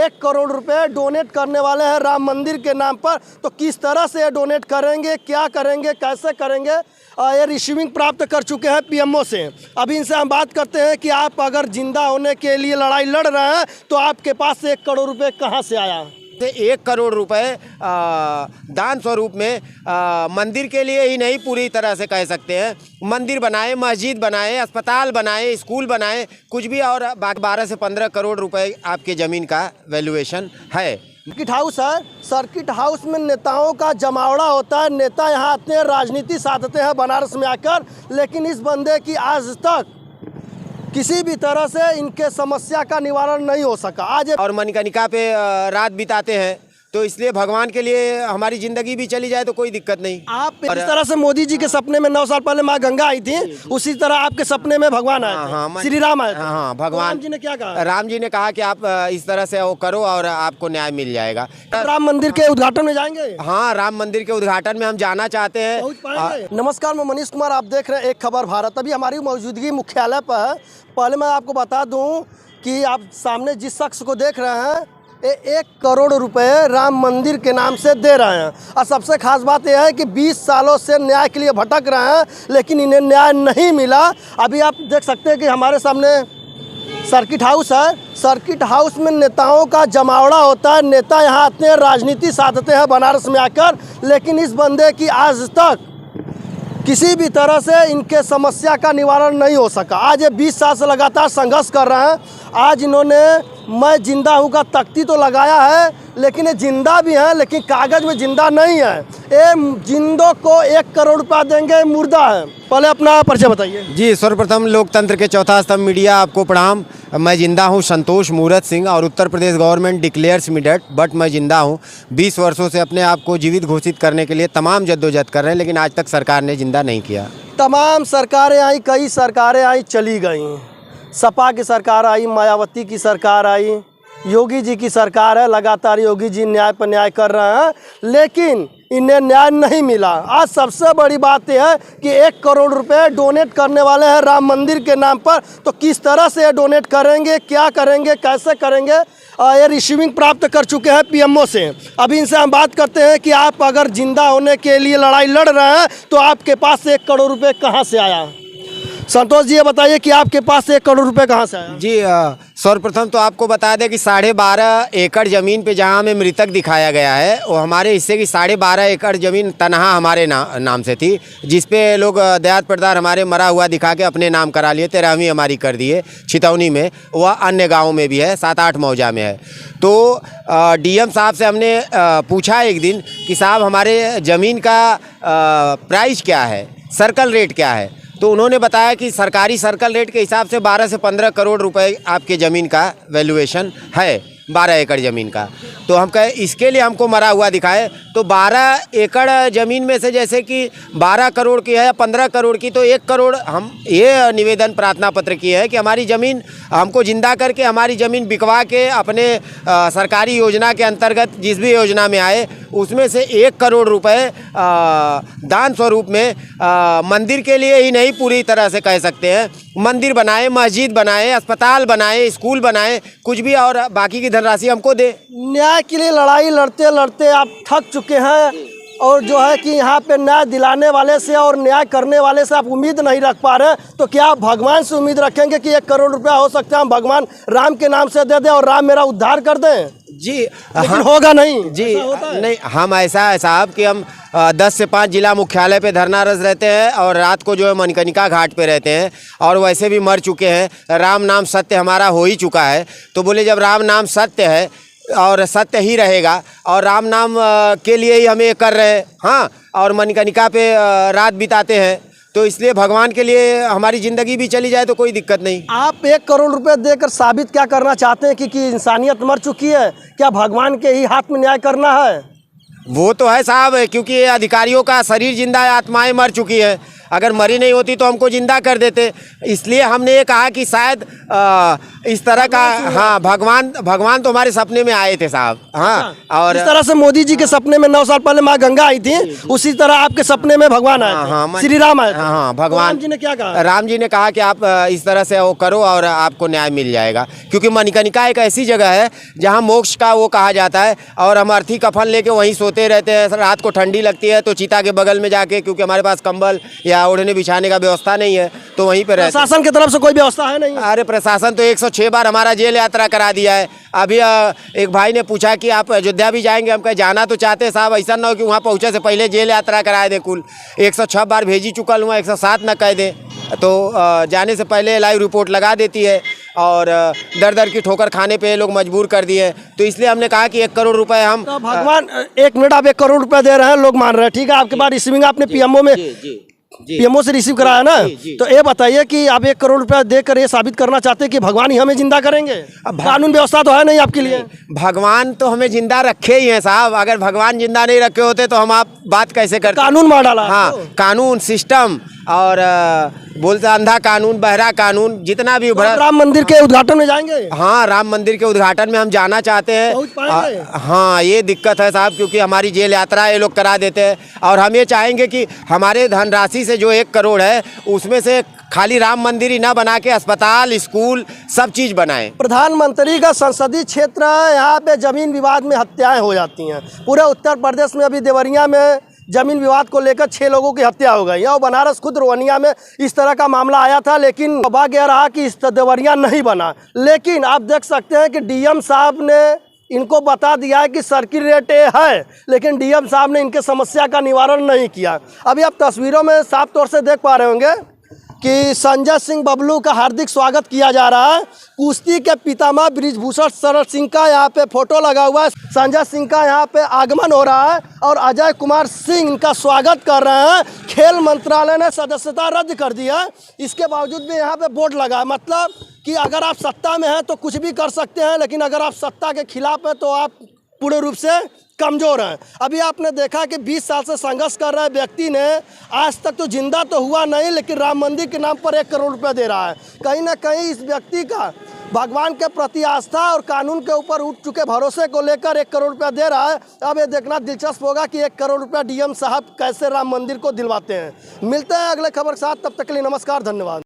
1 करोड़ रुपए डोनेट करने वाले हैं राम मंदिर के नाम पर। तो किस तरह से ये डोनेट करेंगे, क्या करेंगे, कैसे करेंगे, ये रिसीविंग प्राप्त कर चुके हैं पीएमओ से। अभी इनसे हम बात करते हैं कि आप अगर जिंदा होने के लिए लड़ाई लड़ रहे हैं तो आपके पास 1 करोड़ रुपए कहाँ से आया? 1 करोड़ रुपए दान स्वरूप में मंदिर के लिए ही नहीं, पूरी तरह से कह सकते हैं मंदिर बनाए, मस्जिद बनाए, अस्पताल बनाए, स्कूल बनाए, कुछ भी, और 12 से 15 करोड़ रुपए आपके ज़मीन का वैल्यूएशन है। सर्किट हाउस है, सर्किट हाउस में नेताओं का जमावड़ा होता है। नेता यहाँ आते हैं, राजनीति साधते हैं बनारस में आकर, लेकिन इस बंदे की आज तक किसी भी तरह से इनके समस्या का निवारण नहीं हो सका। आज और मणिकर्णिका पे रात बिताते हैं, तो इसलिए भगवान के लिए हमारी ज़िंदगी भी चली जाए तो कोई दिक्कत नहीं। आप इस तरह से मोदी जी के सपने में 9 साल पहले माँ गंगा आई थी, उसी तरह आपके सपने में भगवान आए थे। हाँ, श्री राम आए थे। हाँ, भगवान राम जी ने क्या कहा? राम जी ने कहा कि आप इस तरह से वो करो और आपको न्याय मिल जाएगा। राम मंदिर के उद्घाटन में जाएंगे? हाँ, राम मंदिर के उद्घाटन में हम जाना चाहते हैं। नमस्कार, मैं मनीष कुमार, आप देख रहे हैं एक खबर भारत। अभी हमारी मौजूदगी मुख्यालय पर है। पहले मैं आपको बता दूं कि आप सामने जिस शख्स को देख रहे हैं, ये 1 करोड़ रुपए राम मंदिर के नाम से दे रहे हैं। और सबसे खास बात यह है कि 20 सालों से न्याय के लिए भटक रहे हैं, लेकिन इन्हें न्याय नहीं मिला। अभी आप देख सकते हैं कि हमारे सामने सर्किट हाउस है। सर्किट हाउस में नेताओं का जमावड़ा होता है। नेता यहाँ आते हैं, राजनीति साधते हैं बनारस में आकर, लेकिन इस बंदे की आज तक किसी भी तरह से इनके समस्या का निवारण नहीं हो सका। आज ये 20 साल से लगातार संघर्ष कर रहे हैं। आज इन्होंने मैं जिंदा हूँ का तख्ती तो लगाया है, लेकिन ये जिंदा भी हैं, लेकिन कागज में जिंदा नहीं है। ये जिंदों को 1 करोड़ रुपया देंगे, मुर्दा है। पहले अपना परिचय बताइए। जी, सर्वप्रथम लोकतंत्र के चौथा स्तंभ मीडिया आपको प्रणाम। मैं जिंदा हूं संतोष मूरत सिंह, और Uttar Pradesh government declares me dead, but मैं जिंदा हूं। 20 वर्षों से अपने आप को जीवित घोषित करने के लिए तमाम जद्दोजहद कर रहे हैं, लेकिन आज तक सरकार ने जिंदा नहीं किया। तमाम सरकारें आई, कई सरकारें आई, चली गई। सपा की सरकार आई, मायावती की सरकार आई, योगी जी की सरकार है। लगातार योगी जी न्याय पर न्याय कर रहे हैं, लेकिन इन्हें न्याय नहीं मिला। आज सबसे बड़ी बात यह है कि 1 करोड़ रुपए डोनेट करने वाले हैं राम मंदिर के नाम पर। तो किस तरह से ये डोनेट करेंगे, क्या करेंगे, कैसे करेंगे, ये रिसीविंग प्राप्त कर चुके हैं पीएमओ से। अभी इनसे हम बात करते हैं कि आप अगर जिंदा होने के लिए लड़ाई लड़ रहे हैं तो आपके पास 1 करोड़ रुपए कहाँ से आया? संतोष जी, ये बताइए कि आपके पास 1 करोड़ रुपए कहाँ से आया? जी, सर्वप्रथम तो आपको बता दें कि 12.5 एकड़ ज़मीन पे जहाँ हमें मृतक दिखाया गया है, वो हमारे हिस्से की 12.5 एकड़ ज़मीन तनहा हमारे नाम से थी, जिसपे लोग दयात प्रदार हमारे मरा हुआ दिखा के अपने नाम करा लिए। 13वीं हमारी कर दिए छितौनी में, वह अन्य गाँव में भी है, 7-8 मौजा में है। तो डीएम साहब से हमने पूछा एक दिन कि साहब हमारे ज़मीन का प्राइस क्या है, सर्कल रेट क्या है, तो उन्होंने बताया कि सरकारी सर्कल रेट के हिसाब से 12 से 15 करोड़ रुपए आपके ज़मीन का वैल्यूएशन है, 12 एकड़ ज़मीन का। तो हम कहे इसके लिए हमको मरा हुआ दिखाए। तो 12 एकड़ ज़मीन में से जैसे कि 12 करोड़ की है या 15 करोड़ की, तो 1 करोड़ हम ये निवेदन प्रार्थना पत्र की है कि हमारी ज़मीन हमको जिंदा करके, हमारी ज़मीन बिकवा के अपने सरकारी योजना के अंतर्गत जिस भी योजना में आए उसमें से 1 करोड़ रुपए दान स्वरूप में मंदिर के लिए ही नहीं, पूरी तरह से कह सकते हैं मंदिर बनाए, मस्जिद बनाए, अस्पताल बनाए, स्कूल बनाए, कुछ भी, और बाकी की धनराशि हमको दे। न्याय के लिए लड़ाई लड़ते लड़ते आप थक चुके हैं, और जो है कि यहाँ पे न्याय दिलाने वाले से और न्याय करने वाले से आप उम्मीद नहीं रख पा रहे हैं। तो क्या आप भगवान से उम्मीद रखेंगे कि 1 करोड़ रुपया हो सकता है हम भगवान राम के नाम से दे दें और राम मेरा उद्धार कर दें? जी, लेकिन होगा नहीं। जी, नहीं, हम ऐसा है साहब कि हम 10 से 5 जिला मुख्यालय पे धरनारत रहते हैं, और रात को जो है मणिकर्णिका घाट पे रहते हैं, और वैसे भी मर चुके हैं। राम नाम सत्य हमारा हो ही चुका है। तो बोले जब राम नाम सत्य है और सत्य ही रहेगा, और राम नाम के लिए ही हम ये कर रहे हैं, हाँ, और मणिकर्णिका पे रात बिताते हैं, तो इसलिए भगवान के लिए हमारी ज़िंदगी भी चली जाए तो कोई दिक्कत नहीं। आप 1 करोड़ रुपए देकर साबित क्या करना चाहते हैं कि इंसानियत मर चुकी है? क्या भगवान के ही हाथ में न्याय करना है? वो तो है साहब, क्योंकि ये अधिकारियों का शरीर जिंदा है, आत्माएं मर चुकी हैं। अगर मरी नहीं होती तो हमको जिंदा कर देते। इसलिए हमने ये कहा कि शायद इस तरह का, हाँ, भगवान तो हमारे सपने में आए थे साहब। हाँ, और इस तरह से मोदी जी के सपने में 9 साल पहले माँ गंगा आई थी, उसी तरह आपके सपने में भगवान आए थे। हाँ, श्री राम आए थे। हाँ, तो भगवान राम जी ने क्या कहा? राम जी ने कहा कि आप इस तरह से वो करो और आपको न्याय मिल जाएगा, क्योंकि मणिकर्णिका एक ऐसी जगह है जहाँ मोक्ष का वो कहा जाता है। और हम अर्थी कफन लेके वहीं सोते रहते हैं। रात को ठंडी लगती है तो चीता के बगल में जाके, क्योंकि हमारे पास कंबल या ओढ़ने बिछाने का व्यवस्था नहीं है, तो वहीं पे रहते। प्रशासन की तरफ से कोई व्यवस्था है नहीं? अरे प्रशासन तो 106 बार हमारा जेल यात्रा करा दिया है। अभी एक भाई ने पूछा कि आप अयोध्या भी जाएंगे, हम कहे जाना तो चाहते हैं साहब, ऐसा ना हो कि वहाँ पहुँचे से पहले जेल यात्रा कराए दे। कुल 106 बार भेजी चुकल हुआ, 107 न कह दे तो जाने से पहले लाइव रिपोर्ट लगा देती है और दर दर की ठोकर खाने पे लोग मजबूर कर दिए। तो इसलिए हमने कहा कि 1 करोड़ रुपए हम तो भगवान, 1 मिनट, आप 1 करोड़ रुपए दे रहे हैं, लोग मान रहे हैं, ठीक है, आपके बाद रिसीविंग आपने पीएमओ में पीएमओ से रिसीव कराया ना, तो ये बताइए कि आप 1 करोड़ रुपया देकर ये साबित करना चाहते हैं कि भगवान ही हमें जिंदा करेंगे? अब कानून व्यवस्था तो है नहीं आपके लिए। भगवान तो हमें जिंदा रखे ही हैं साहब। अगर भगवान जिंदा नहीं रखे होते तो हम आप बात कैसे करते? कानून मार डाला। हाँ, कानून, सिस्टम और बोलते अंधा कानून, बहरा कानून, जितना भी तो राम मंदिर के उद्घाटन में जाएंगे? हाँ, राम मंदिर के उद्घाटन में हम जाना चाहते पहुंच पाएंगे? हैं। हाँ, ये दिक्कत है साहब, क्योंकि हमारी जेल यात्रा ये लोग करा देते हैं। और हम ये चाहेंगे कि हमारे धनराशि से जो 1 करोड़ है उसमें से खाली राम मंदिर ही ना बना के अस्पताल, स्कूल, सब चीज़ बनाएं। प्रधानमंत्री का संसदीय क्षेत्र है, यहाँ पे जमीन विवाद में हत्याएं हो जाती हैं। पूरे उत्तर प्रदेश में अभी देवरिया में जमीन विवाद को लेकर 6 लोगों की हत्या हो गई है और बनारस खुद रोहनिया में इस तरह का मामला आया था, लेकिन सौभाग्य रहा कि इस देवरिया नहीं बना। लेकिन आप देख सकते हैं कि डीएम साहब ने इनको बता दिया है कि सर्किल रेट ये है, लेकिन डीएम साहब ने इनके समस्या का निवारण नहीं किया। अभी आप तस्वीरों में साफ तौर से देख पा रहे होंगे कि संजय सिंह बबलू का हार्दिक स्वागत किया जा रहा है। कुश्ती के पितामह बृजभूषण शरण सिंह का यहाँ पे फोटो लगा हुआ है। संजय सिंह का यहाँ पे आगमन हो रहा है और अजय कुमार सिंह इनका स्वागत कर रहे हैं। खेल मंत्रालय ने सदस्यता रद्द कर दी है, इसके बावजूद भी यहाँ पे बोर्ड लगा है। मतलब कि अगर आप सत्ता में हैं तो कुछ भी कर सकते हैं, लेकिन अगर आप सत्ता के खिलाफ हैं तो आप पूर्ण रूप से कमज़ोर हैं। अभी आपने देखा कि 20 साल से संघर्ष कर रहे व्यक्ति ने आज तक तो जिंदा तो हुआ नहीं, लेकिन राम मंदिर के नाम पर 1 करोड़ रुपया दे रहा है। कहीं ना कहीं इस व्यक्ति का भगवान के प्रति आस्था और कानून के ऊपर उठ चुके भरोसे को लेकर 1 करोड़ रुपया दे रहा है। अब ये देखना दिलचस्प होगा कि 1 करोड़ रुपया डीएम साहब कैसे राम मंदिर को दिलवाते हैं। मिलते हैं अगले खबर के साथ, तब तक के लिए नमस्कार, धन्यवाद।